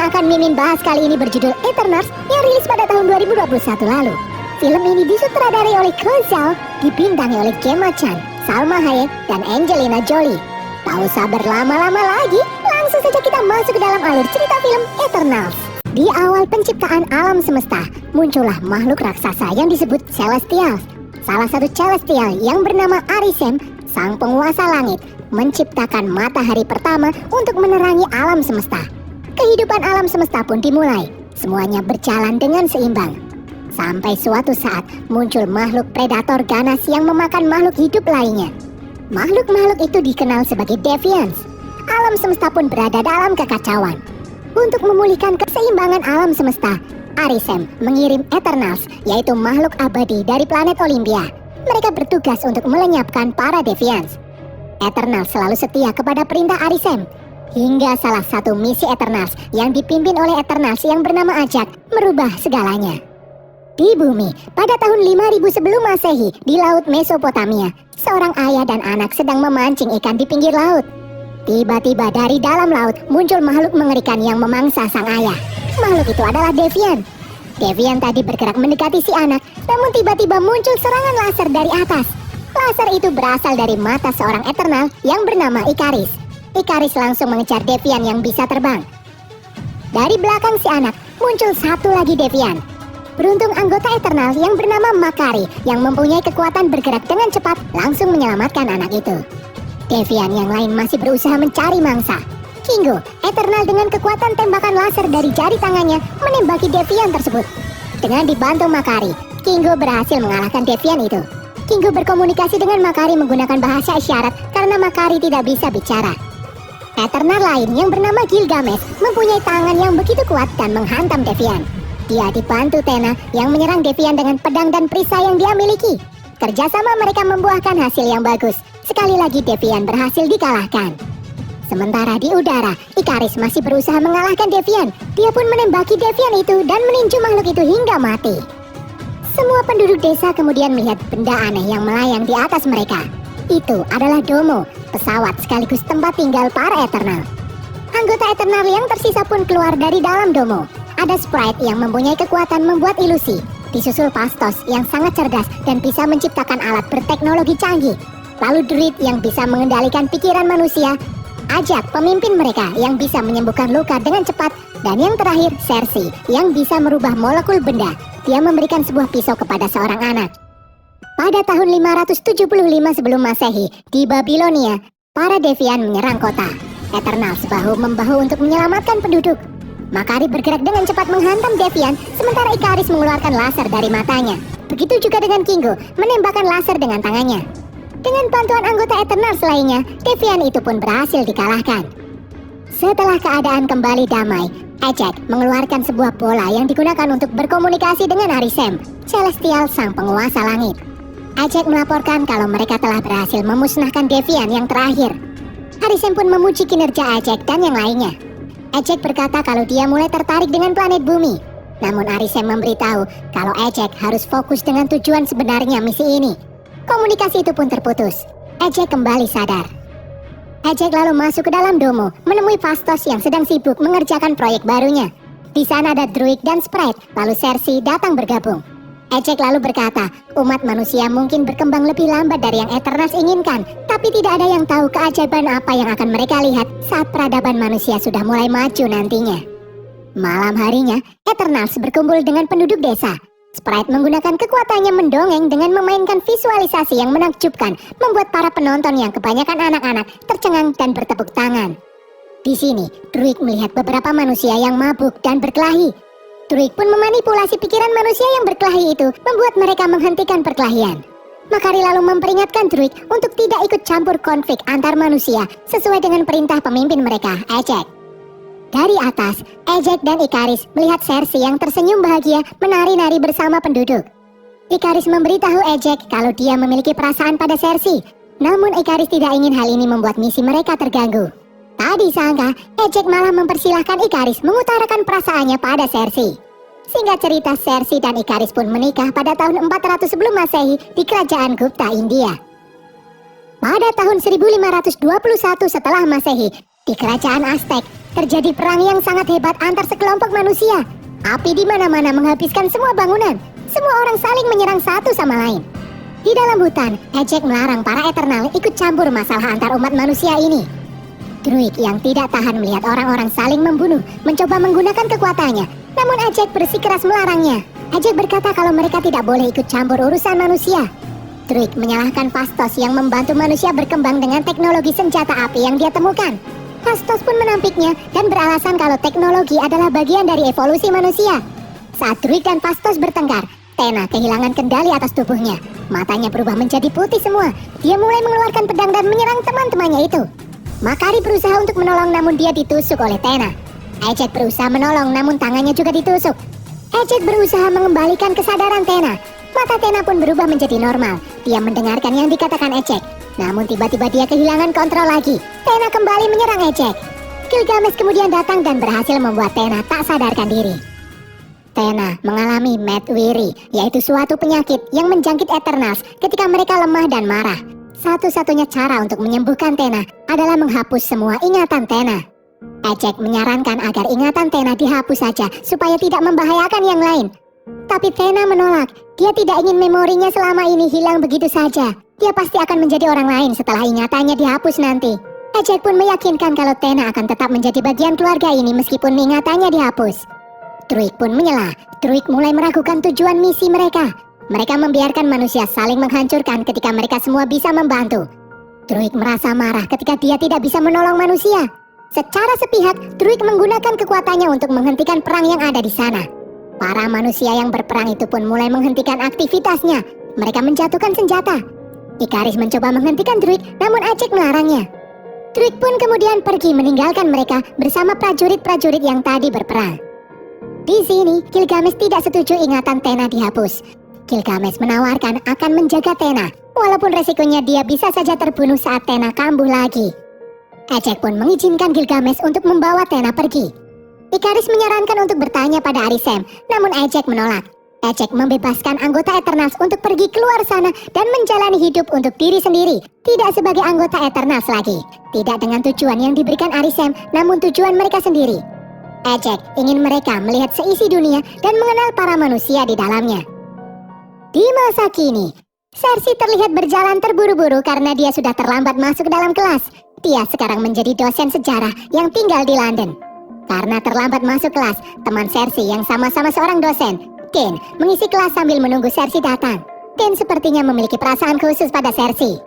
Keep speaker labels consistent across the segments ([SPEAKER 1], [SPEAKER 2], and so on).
[SPEAKER 1] yang akan Mimin bahas kali ini berjudul Eternals yang rilis pada tahun 2021 lalu. Film ini disutradarai oleh Chloe Zhao, dibintangi oleh Gemma Chan, Salma Hayek, dan Angelina Jolie. Tak usah berlama-lama lagi, langsung saja kita masuk ke dalam alur cerita film Eternals. Di awal penciptaan alam semesta, muncullah makhluk raksasa yang disebut Celestials. Salah satu Celestial yang bernama Arishem, sang penguasa langit, menciptakan matahari pertama untuk menerangi alam semesta. Kehidupan alam semesta pun dimulai. Semuanya berjalan dengan seimbang. Sampai suatu saat muncul makhluk predator ganas yang memakan makhluk hidup lainnya. Makhluk-makhluk itu dikenal sebagai Deviants. Alam semesta pun berada dalam kekacauan. Untuk memulihkan keseimbangan alam semesta, Arishem mengirim Eternals, yaitu makhluk abadi dari planet Olympia. Mereka bertugas untuk melenyapkan para Deviants. Eternals selalu setia kepada perintah Arishem. Hingga salah satu misi Eternals yang dipimpin oleh Eternals yang bernama Ajak merubah segalanya. Di bumi, pada tahun 5000 sebelum Masehi, di Laut Mesopotamia, seorang ayah dan anak sedang memancing ikan di pinggir laut. Tiba-tiba dari dalam laut muncul makhluk mengerikan yang memangsa sang ayah. Makhluk itu adalah Deviant. Deviant tadi bergerak mendekati si anak, namun tiba-tiba muncul serangan laser dari atas. Laser itu berasal dari mata seorang Eternal yang bernama Ikaris. Ikaris langsung mengejar Deviant yang bisa terbang. Dari belakang si anak muncul satu lagi Deviant. Beruntung anggota Eternal yang bernama Makari yang mempunyai kekuatan bergerak dengan cepat langsung menyelamatkan anak itu. Deviant yang lain masih berusaha mencari mangsa. Kingo, Eternal dengan kekuatan tembakan laser dari jari tangannya menembaki Deviant tersebut. Dengan dibantu Makari, Kingo berhasil mengalahkan Deviant itu. Kingo berkomunikasi dengan Makari menggunakan bahasa isyarat karena Makari tidak bisa bicara. Eternal lain yang bernama Gilgamesh mempunyai tangan yang begitu kuat dan menghantam Deviant. Dia dibantu Tena yang menyerang Deviant dengan pedang dan perisai yang dia miliki. Kerjasama mereka membuahkan hasil yang bagus. Sekali lagi Deviant berhasil dikalahkan. Sementara di udara, Ikaris masih berusaha mengalahkan Deviant. Dia pun menembaki Deviant itu dan meninju makhluk itu hingga mati. Semua penduduk desa kemudian melihat benda aneh yang melayang di atas mereka. Itu adalah Domo, pesawat sekaligus tempat tinggal para Eternal. Anggota Eternal yang tersisa pun keluar dari dalam Domo. Ada Sprite yang mempunyai kekuatan membuat ilusi. Disusul Phastos yang sangat cerdas dan bisa menciptakan alat berteknologi canggih. Lalu Druid yang bisa mengendalikan pikiran manusia. Ajak pemimpin mereka yang bisa menyembuhkan luka dengan cepat. Dan yang terakhir Cersei yang bisa merubah molekul benda. Dia memberikan sebuah pisau kepada seorang anak. Pada tahun 575 sebelum Masehi, di Babilonia, para Deviant menyerang kota. Eternal bahu-membahu untuk menyelamatkan penduduk. Makari bergerak dengan cepat menghantam Deviant, sementara Ikaris mengeluarkan laser dari matanya. Begitu juga dengan Kingo, menembakkan laser dengan tangannya. Dengan bantuan anggota Eternal lainnya, Deviant itu pun berhasil dikalahkan. Setelah keadaan kembali damai, Ajak mengeluarkan sebuah bola yang digunakan untuk berkomunikasi dengan Arishem, Celestial sang penguasa langit. Ajak melaporkan kalau mereka telah berhasil memusnahkan Deviant yang terakhir. Arishem pun memuji kinerja Ajak dan yang lainnya. Ajak berkata kalau dia mulai tertarik dengan planet bumi. Namun Arishem memberitahu kalau Ajak harus fokus dengan tujuan sebenarnya misi ini. Komunikasi itu pun terputus. Ajak kembali sadar. Ajak lalu masuk ke dalam Domo, menemui Phastos yang sedang sibuk mengerjakan proyek barunya. Di sana ada Druid dan Sprite, lalu Cersei datang bergabung. Ajak lalu berkata, umat manusia mungkin berkembang lebih lambat dari yang Eternals inginkan, tapi tidak ada yang tahu keajaiban apa yang akan mereka lihat saat peradaban manusia sudah mulai maju nantinya. Malam harinya, Eternals berkumpul dengan penduduk desa. Sprite menggunakan kekuatannya mendongeng dengan memainkan visualisasi yang menakjubkan, membuat para penonton yang kebanyakan anak-anak tercengang dan bertepuk tangan. Di sini, Druid melihat beberapa manusia yang mabuk dan berkelahi. Druid pun memanipulasi pikiran manusia yang berkelahi itu, membuat mereka menghentikan perkelahian. Makari lalu memperingatkan Druid untuk tidak ikut campur konflik antar manusia sesuai dengan perintah pemimpin mereka, Ajak. Dari atas, Ajak dan Ikaris melihat Cersei yang tersenyum bahagia menari-nari bersama penduduk. Ikaris memberitahu Ajak kalau dia memiliki perasaan pada Cersei. Namun Ikaris tidak ingin hal ini membuat misi mereka terganggu. Tak disangka, Ajak malah mempersilahkan Ikaris mengutarakan perasaannya pada Cersei. Singkat cerita, Cersei dan Ikaris pun menikah pada tahun 400 sebelum Masehi di kerajaan Gupta, India. Pada tahun 1521 setelah Masehi, di kerajaan Aztec, Terjadi perang yang sangat hebat antar sekelompok manusia. Api di mana-mana menghabiskan semua bangunan. Semua orang saling menyerang satu sama lain. Di dalam hutan, Ejek melarang para Eternal ikut campur masalah antar umat manusia ini. Druid yang tidak tahan melihat orang-orang saling membunuh mencoba menggunakan kekuatannya. Namun Ejek bersikeras melarangnya. Ejek berkata kalau mereka tidak boleh ikut campur urusan manusia. Druid menyalahkan Fastos yang membantu manusia berkembang dengan teknologi senjata api yang dia temukan. Fastos pun menampiknya dan beralasan kalau teknologi adalah bagian dari evolusi manusia. Saat Druid dan Fastos bertengkar, Tena kehilangan kendali atas tubuhnya. Matanya berubah menjadi putih semua. Dia mulai mengeluarkan pedang dan menyerang teman-temannya itu. Makari berusaha untuk menolong namun dia ditusuk oleh Tena. Ejek berusaha menolong namun tangannya juga ditusuk. Ejek berusaha mengembalikan kesadaran Tena. Mata Tena pun berubah menjadi normal. Dia mendengarkan yang dikatakan Ejek. Namun tiba-tiba dia kehilangan kontrol lagi. Tena kembali menyerang Ejek. Gilgamesh kemudian datang dan berhasil membuat Tena tak sadarkan diri. Tena mengalami Mad Weary, yaitu suatu penyakit yang menjangkit Eternals ketika mereka lemah dan marah. Satu-satunya cara untuk menyembuhkan Tena adalah menghapus semua ingatan Tena. Ejek menyarankan agar ingatan Tena dihapus saja supaya tidak membahayakan yang lain. Tapi Tena menolak. Dia tidak ingin memorinya selama ini hilang begitu saja. Dia pasti akan menjadi orang lain setelah ingatannya dihapus nanti. Ejek pun meyakinkan kalau Tena akan tetap menjadi bagian keluarga ini meskipun ingatannya dihapus. Druid pun menyela. Druid mulai meragukan tujuan misi mereka. Mereka membiarkan manusia saling menghancurkan ketika mereka semua bisa membantu. Druid merasa marah ketika dia tidak bisa menolong manusia. Secara sepihak, Druid menggunakan kekuatannya untuk menghentikan perang yang ada di sana. Para manusia yang berperang itu pun mulai menghentikan aktivitasnya. Mereka menjatuhkan senjata. Ikaris mencoba menghentikan Druid, namun Ejek melarangnya. Druid pun kemudian pergi meninggalkan mereka bersama prajurit-prajurit yang tadi berperang. Di sini, Gilgamesh tidak setuju ingatan Tena dihapus. Gilgamesh menawarkan akan menjaga Tena, walaupun resikonya dia bisa saja terbunuh saat Tena kambuh lagi. Ejek pun mengizinkan Gilgamesh untuk membawa Tena pergi. Ikaris menyarankan untuk bertanya pada Arisem, namun Ejek menolak. Ejek membebaskan anggota Eternals untuk pergi keluar sana dan menjalani hidup untuk diri sendiri, tidak sebagai anggota Eternals lagi. Tidak dengan tujuan yang diberikan Arisem, namun tujuan mereka sendiri. Ejek ingin mereka melihat seisi dunia dan mengenal para manusia di dalamnya. Di masa kini, Cersei terlihat berjalan terburu-buru karena dia sudah terlambat masuk dalam kelas. Dia sekarang menjadi dosen sejarah yang tinggal di London. Karena terlambat masuk kelas, teman Cersei yang sama-sama seorang dosen, Ken, mengisi kelas sambil menunggu Cersei datang. Ken sepertinya memiliki perasaan khusus pada Cersei.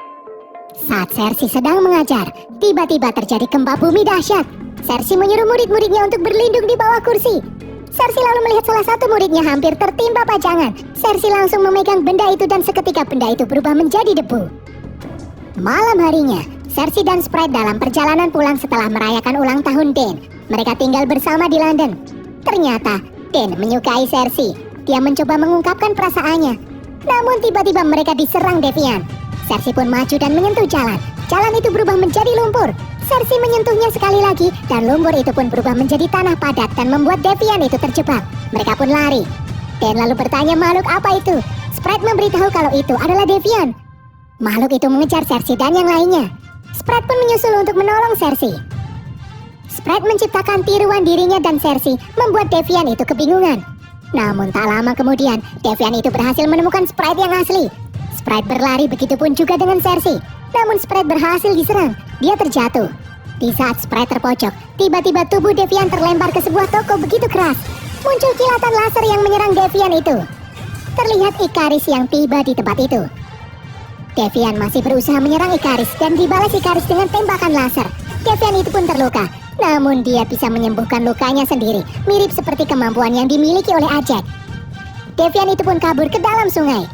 [SPEAKER 1] Saat Cersei sedang mengajar, tiba-tiba terjadi gempa bumi dahsyat. Cersei menyuruh murid-muridnya untuk berlindung di bawah kursi. Cersei lalu melihat salah satu muridnya hampir tertimpa pajangan. Cersei langsung memegang benda itu dan seketika benda itu berubah menjadi debu. Malam harinya, Cersei dan Sprite dalam perjalanan pulang setelah merayakan ulang tahun Dane. Mereka tinggal bersama di London. Ternyata, Dane menyukai Cersei. Dia mencoba mengungkapkan perasaannya. Namun tiba-tiba mereka diserang Devian. Cersei pun maju dan menyentuh jalan. Jalan itu berubah menjadi lumpur. Cersei menyentuhnya sekali lagi dan lumpur itu pun berubah menjadi tanah padat dan membuat Devian itu terjebak. Mereka pun lari. Dan lalu bertanya makhluk apa itu. Sprite memberitahu kalau itu adalah Devian. Makhluk itu mengejar Cersei dan yang lainnya. Sprite pun menyusul untuk menolong Cersei. Sprite menciptakan tiruan dirinya dan Cersei membuat Devian itu kebingungan. Namun tak lama kemudian, Devian itu berhasil menemukan Sprite yang asli. Sprite berlari, begitupun juga dengan Cersei. Namun Sprite berhasil diserang. Dia terjatuh. Di saat Sprite terpojok, tiba-tiba tubuh Devian terlempar ke sebuah toko begitu keras. Muncul kilatan laser yang menyerang Devian itu. Terlihat Ikaris yang tiba di tempat itu. Devian masih berusaha menyerang Ikaris dan dibalas Ikaris dengan tembakan laser. Devian itu pun terluka. Namun dia bisa menyembuhkan lukanya sendiri, mirip seperti kemampuan yang dimiliki oleh Ejek. Devian itu pun kabur ke dalam sungai.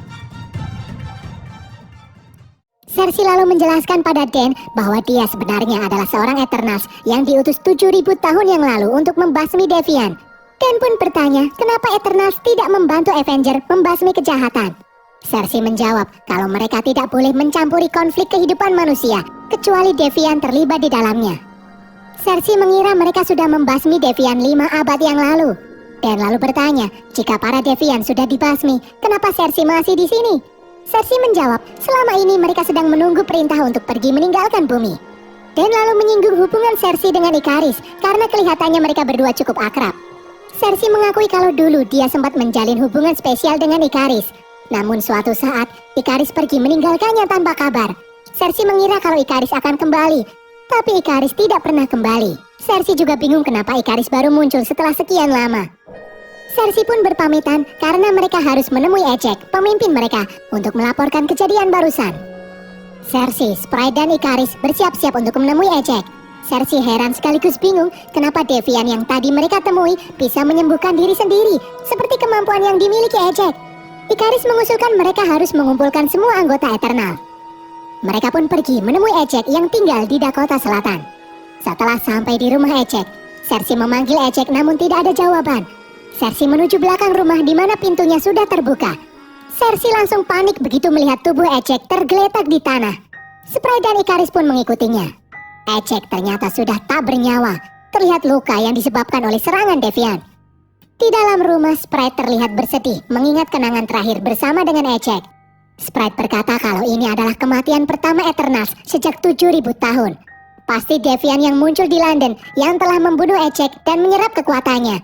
[SPEAKER 1] Cersei lalu menjelaskan pada Dane bahwa dia sebenarnya adalah seorang Eternals yang diutus 7.000 tahun yang lalu untuk membasmi Devian. Dane pun bertanya kenapa Eternals tidak membantu Avenger membasmi kejahatan. Cersei menjawab kalau mereka tidak boleh mencampuri konflik kehidupan manusia kecuali Devian terlibat di dalamnya. Cersei mengira mereka sudah membasmi Devian 5 abad yang lalu. Dan lalu bertanya, jika para Devian sudah dibasmi, kenapa Cersei masih di sini? Cersei menjawab, selama ini mereka sedang menunggu perintah untuk pergi meninggalkan bumi. dan lalu menyinggung hubungan Cersei dengan Ikaris karena kelihatannya mereka berdua cukup akrab. Cersei mengakui kalau dulu dia sempat menjalin hubungan spesial dengan Ikaris. Namun suatu saat, Ikaris pergi meninggalkannya tanpa kabar. Cersei mengira kalau Ikaris akan kembali, tapi Ikaris tidak pernah kembali. Cersei juga bingung kenapa Ikaris baru muncul setelah sekian lama. Cersei pun berpamitan karena mereka harus menemui Ecek, pemimpin mereka, untuk melaporkan kejadian barusan. Cersei, Sprite, dan Ikaris bersiap-siap untuk menemui Ecek. Cersei heran sekaligus bingung kenapa Devian yang tadi mereka temui bisa menyembuhkan diri sendiri, seperti kemampuan yang dimiliki Ecek. Ikaris mengusulkan mereka harus mengumpulkan semua anggota Eternal. Mereka pun pergi menemui Ecek yang tinggal di Dakota Selatan. Setelah sampai di rumah Ecek, Cersei memanggil Ecek namun tidak ada jawaban. Cersei menuju belakang rumah di mana pintunya sudah terbuka. Cersei langsung panik begitu melihat tubuh Ecek tergeletak di tanah. Sprite dan Ikaris pun mengikutinya. Ecek ternyata sudah tak bernyawa, terlihat luka yang disebabkan oleh serangan Devian. Di dalam rumah, Sprite terlihat bersedih mengingat kenangan terakhir bersama dengan Ecek. Sprite berkata kalau ini adalah kematian pertama Eternals sejak 7.000 tahun. Pasti Devian yang muncul di London yang telah membunuh Ecek dan menyerap kekuatannya.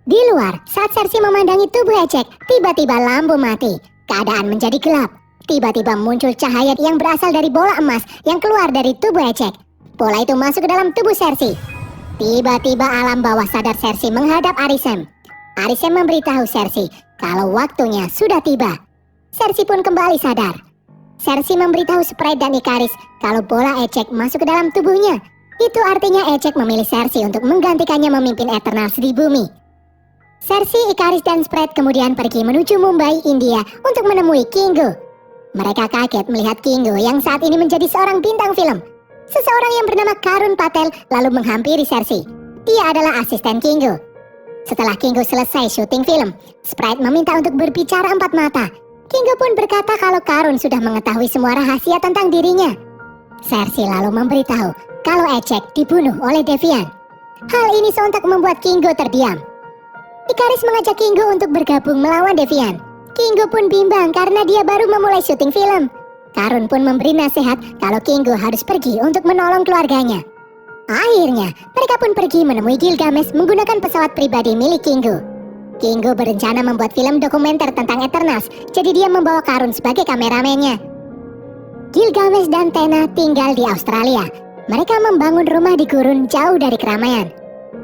[SPEAKER 1] Di luar, saat Cersei memandangi tubuh Ecek, tiba-tiba lampu mati. Keadaan menjadi gelap. Tiba-tiba muncul cahaya yang berasal dari bola emas yang keluar dari tubuh Ecek. Bola itu masuk ke dalam tubuh Cersei. Tiba-tiba alam bawah sadar Cersei menghadap Arisem. Arisem memberitahu Cersei kalau waktunya sudah tiba. Cersei pun kembali sadar. Cersei memberitahu Sprite dan Ikaris kalau bola Ecek masuk ke dalam tubuhnya. Itu artinya Ecek memilih Cersei untuk menggantikannya memimpin Eternals di bumi. Cersei, Ikaris, dan Sprite kemudian pergi menuju Mumbai, India untuk menemui Kingo. Mereka kaget melihat Kingo yang saat ini menjadi seorang bintang film. Seseorang yang bernama Karun Patel lalu menghampiri Cersei. Dia adalah asisten Kingo. Setelah Kingo selesai syuting film, Sprite meminta untuk berbicara empat mata. Kingo pun berkata kalau Karun sudah mengetahui semua rahasia tentang dirinya. Cersei lalu memberitahu kalau Ecek dibunuh oleh Devian. Hal ini sontak membuat Kingo terdiam. Ikaris mengajak Kingo untuk bergabung melawan Devian. Kingo pun bimbang karena dia baru memulai syuting film. Karun pun memberi nasihat kalau Kingo harus pergi untuk menolong keluarganya. Akhirnya, mereka pun pergi menemui Gilgamesh menggunakan pesawat pribadi milik Kingo. Kingo berencana membuat film dokumenter tentang Eternals, jadi dia membawa Karun sebagai kameramennya. Gilgamesh dan Tena tinggal di Australia. Mereka membangun rumah di gurun jauh dari keramaian.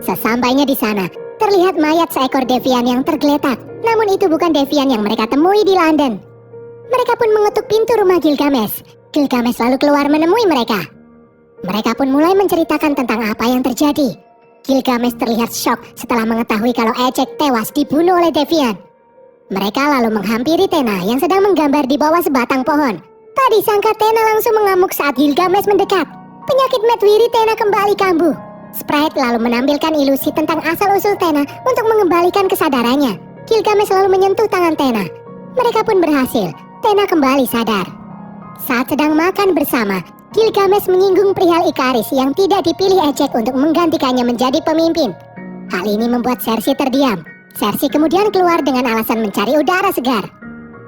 [SPEAKER 1] Sesampainya di sana, terlihat mayat seekor Devian yang tergeletak. Namun itu bukan Devian yang mereka temui di London. Mereka pun mengetuk pintu rumah Gilgamesh. Gilgamesh lalu keluar menemui mereka. Mereka pun mulai menceritakan tentang apa yang terjadi. Gilgamesh terlihat syok setelah mengetahui kalau Ecek tewas dibunuh oleh Devian. Mereka lalu menghampiri Tena yang sedang menggambar di bawah sebatang pohon. Tak disangka Tena langsung mengamuk saat Gilgamesh mendekat. Penyakit Medwiri Tena kembali kambuh. Sprite lalu menampilkan ilusi tentang asal-usul Tena untuk mengembalikan kesadarannya. Gilgamesh lalu menyentuh tangan Tena. Mereka pun berhasil. Tena kembali sadar. Saat sedang makan bersama, Gilgamesh menyinggung perihal Ikaris yang tidak dipilih Ecek untuk menggantikannya menjadi pemimpin. Hal ini membuat Cersei terdiam. Cersei kemudian keluar dengan alasan mencari udara segar.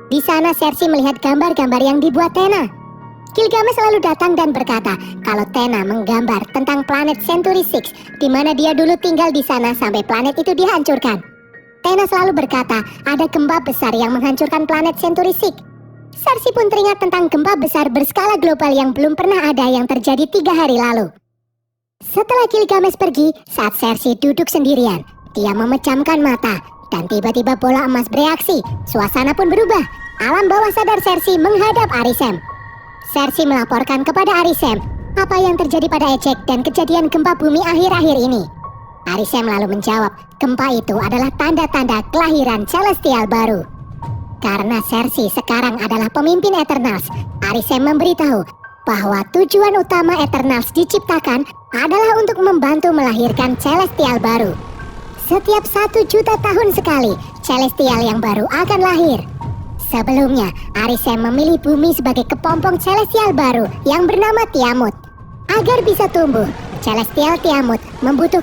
[SPEAKER 1] Di sana Cersei melihat gambar-gambar yang dibuat Tena. Gilgamesh lalu datang dan berkata kalau Tena menggambar tentang planet Century 6, di mana dia dulu tinggal di sana sampai planet itu dihancurkan. Tena selalu berkata ada gempa besar yang menghancurkan planet Century 6. Cersei pun teringat tentang gempa besar berskala global yang belum pernah ada yang terjadi 3 hari lalu. Setelah Gilgamesh pergi, saat Cersei duduk sendirian, dia memejamkan mata dan tiba-tiba bola emas bereaksi. Suasana pun berubah. Alam bawah sadar Cersei menghadap Arisem. Cersei melaporkan kepada Arisem apa yang terjadi pada Ecek dan kejadian gempa bumi akhir-akhir ini. Arisem lalu menjawab, gempa itu adalah tanda-tanda kelahiran Celestial baru. Karena Cersei sekarang adalah pemimpin Eternals, Arisem memberitahu bahwa tujuan utama Eternals diciptakan adalah untuk membantu melahirkan Celestial baru. Setiap 1.000.000 tahun sekali, Celestial yang baru akan lahir. Sebelumnya, Arisem memilih bumi sebagai kepompong Celestial baru yang bernama Tiamut. Agar bisa tumbuh, Celestial Tiamut membutuhkan